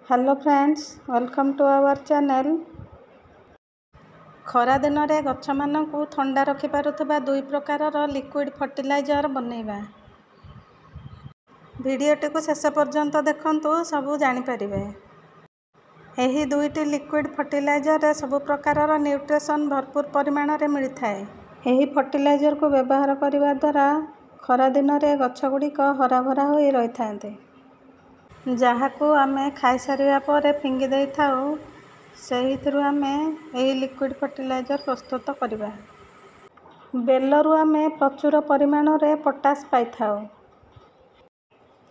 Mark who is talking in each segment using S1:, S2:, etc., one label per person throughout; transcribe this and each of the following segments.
S1: Hello friends, welcome to our channel. खरा दिन में गछ मानू ठंडा रखिपारुଥିବା दुई प्रकारर लिक्विड फर्टिलाइजर बनैबा। वीडियोटी को शेष पर्यंत देखंतु, सबू जानिपारिबे। एही दुईटी लिक्विड फर्टिलाइजर सबु प्रकारर न्यूट्रिशन भरपूर परिमाण रे मिलथाए। एही फर्टिलाइजर को व्यवहार करिवा द्वारा खरा दिन में गछगुड़िक हरा भरा होई रहिथांते, जहाकू आमे खाई सारिया पर फिंगी देई थाउ। सेहिथिरु आमे एही लिक्विड फर्टिलाइजर प्रस्तुत करिबा। बेलरू आमे प्रचुर परिमाण रे पोटास पाई थाउ।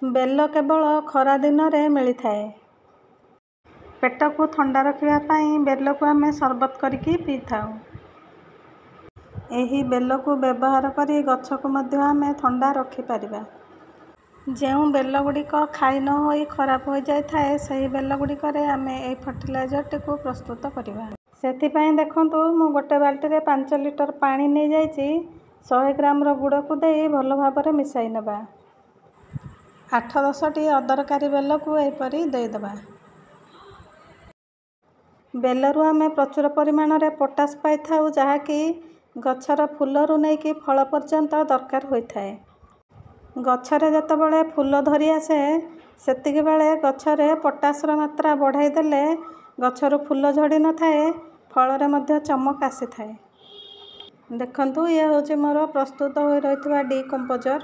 S1: बेल केवल खरा दिन में मिली थाए। पेट को ठंडा रखिया पाई बेल को आमे शरबत करिकी पी थाउ। एही बेल को व्यवहार करी गछ को मध्य आमे ठंडा रखि पारिबा। जेउ बेल गुड़िक खाई न होई खराब हो जाए थाए, सही बेल गुड़िक आमे ए फर्टिलाइजर टी को प्रस्तुत करिबा। सेथिपाई देखंतु, मु गोटे बाल्टी रे 5 लिटर पानी नै जाइछि। 100 ग्राम रो गुड़ को देई भलो भाबरे मिसाई नबा। 8-10 टी अदरकारी बेल को एपरी देई दबा। बेलरू आमे प्रचुर परिमाण रे पोटास पाई थाउ, जहा कि गछर फूलरू नै कि फल पर्यंत दरकार होई थाए। गछरे जतबेले फूल धरी आसे, सेतिक बेले गछरे पोटासर मात्रा बढ़ाई देले गछरू फूल झड़ी न थाए, फलरे मध्य चमक आसी थाए। देखंतु, ये होची मोर प्रस्तुत होई रहितबा डीकंपोजर।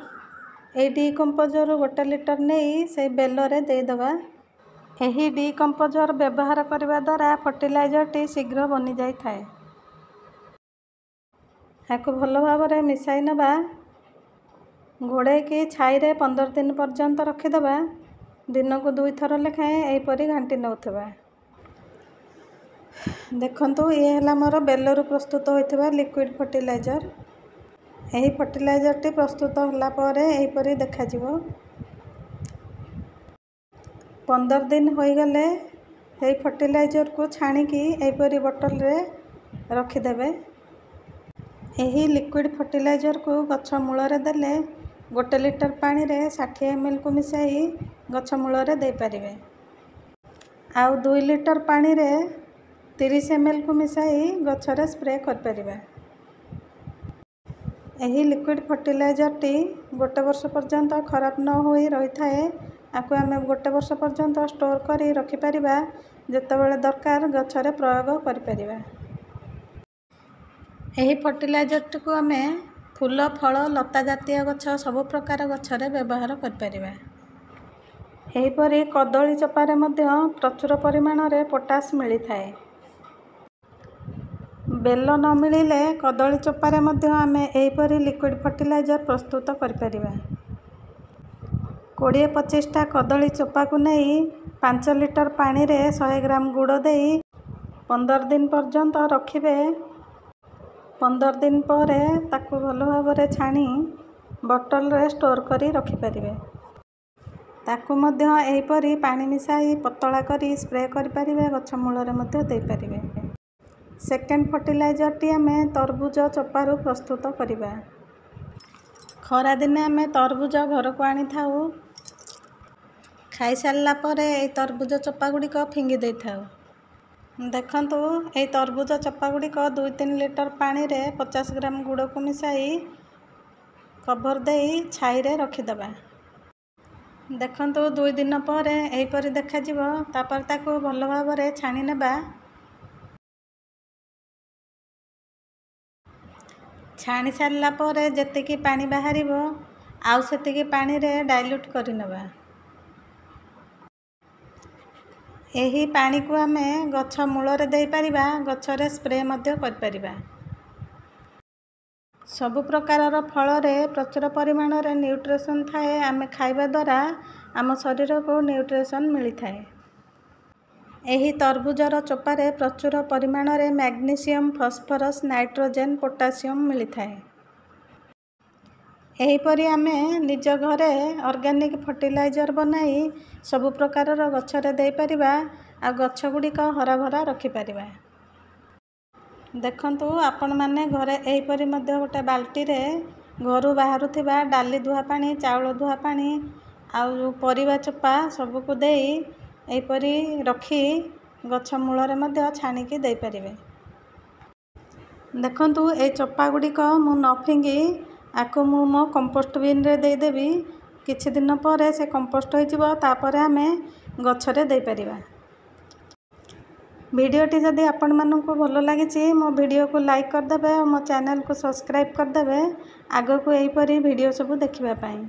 S1: ए डीकंपोजर 1 लिटर नेई से बेल रे देई दबा। एही डीकंपोजर व्यवहार करिवा द्वारा फर्टिलाइजर टी शीघ्र बनी जाई थाए। याकू भलो भाबरे मिसाई नबा। घोड़े की छाई रे 15 दिन पर्यंत रखिदबा। दिन को 2 थर लेखाएं एपरी घांटी नौथबा। देखंतु, ये हला मोर बेलरू प्रस्तुत होइथिबा लिक्विड फर्टिलाइजर। एही फर्टिलाइजर टी प्रस्तुत होला परे एपरी देखा जिवो। 15 दिन होई गले एही फर्टिलाइजर को छाणी की एपरी बोतल रे रखि देबे। एही लिक्विड फर्टिलाइजर को गछ मूल रे देले 1 लिटर पानी रे 60 ml को मिसाई गछ मूल रे दे पारिबे। आउ 2 लिटर पानी रे 30 ml को मिसाई गछरे स्प्रे कर पारिबे। एही लिक्विड फर्टिलाइजर टी 1 वर्ष पर्यंत खराब न होई रही थाए। आकु आमे 1 वर्ष पर्यंत स्टोर करी रखि पारिबा, जेतेबेले दरकार गछरे प्रयोग करि पारिबा। एही फर्टिलाइजर टी को आमे फूल, फल, लता जातीय गछ सबु प्रकार गछरे व्यवहार कर पारिबा। एहीपरि कदली चपारे मध्य प्रचुर परिमाण रे पोटास मिली थाए। बेल न मिलिले कदली चपारे मध्य आमे एहीपरि लिक्विड फर्टिलाइजर प्रस्तुत कर पारिबा। 20-25 टा कदली चोपा को नहीं 5 लिटर पानी रे 100 ग्राम गुड़ देई 15 दिन पर्यंत रखिबे। 15 दिन पर ताकू भलो भाबरे छाणी बोतल रे स्टोर करी रखि पारिबे। ताकू मध्य एहीपरि पानी मिसाई पतला करी स्प्रे करि पारिबे, गछ मूल रे मध्य देई पारिबे। सेकेंड फर्टिलाइजर टी आमे तरबुज चोपारू प्रस्तुत करिबा। खरा दिने आमे तरबुज घर को आनी थाउ। खाई सारला परे ए तरबुज चोपा गुड़िक फिंगी देई थाउ। देखंतु, ए तरबुज चोपा गुड़िक 2-3 लिटर पानी रे 50 ग्राम गुड़ को मिसाई कवर देई छाई रे रखिदबा। देखंतु, 2 दिन पर एहीपरि देखा जिवो। तापर ताकू भलो भाबरे छाणी नेबा। छाणी सारला परे जेतिकी पानी बाहरिबो, आउ सेतिकी पानी रे डाइल्यूट करि नेबा। एही पानी को आमे गछ मूल रे देई पारिबा, गछरे स्प्रे मध्य कर पारिबा। सबु प्रकारर फल रे प्रचुर परिमाण रे न्यूट्रिशन थाए। आमे खाइबा द्वारा आम शरीर को न्यूट्रिशन मिली थाए। एही तरबुजर चोपारे प्रचुर परिमाण रे मैग्नीशियम, फॉस्फोरस, नाइट्रोजेन, पोटासियम मिली थाए। एहीपरि आमे निज घरे ऑर्गेनिक फर्टिलाइजर बनाई सबु प्रकारर गछरे देई पारिबा, आ गछ गुड़िक हरा भरा रखि पारिबा। देखंतु, आपण माने घरे एहीपरि मध्य गोटे बाल्टी रे घरू बाहरुथिबा डाली धुआ पानी, चाउल धुआ पानी, आउ परिबा चोपा सबको देई ଏହିପରି ରଖି ଗଛ ମୂଳରେ ମଧ୍ୟ ଛାଣିକି ଦେଇପାରିବେ। ଦେଖନ୍ତୁ ଏଇ ଚୋପା ଗୁଡ଼ିକ ମୁଁ ନ ଫିଙ୍ଗି ଆକୁ ମୁଁ ମୋ କମ୍ପୋଷ୍ଟ ବିନ୍ରେ ଦେଇଦେବି। କିଛି ଦିନ ପରେ ସେ କମ୍ପୋଷ୍ଟ ହୋଇଯିବ, ତାପରେ ଆମେ ଗଛରେ ଦେଇପାରିବା। ଭିଡ଼ିଓଟି ଯଦି ଆପଣମାନଙ୍କୁ ଭଲ ଲାଗିଛି ମୋ ଭିଡ଼ିଓକୁ ଲାଇକ୍ କରିଦେବେ ଆଉ ମୋ ଚ୍ୟାନେଲକୁ ସବସ୍କ୍ରାଇବ୍ କରିଦେବେ ଆଗକୁ ଏହିପରି ଭିଡ଼ିଓ ସବୁ ଦେଖିବା ପାଇଁ।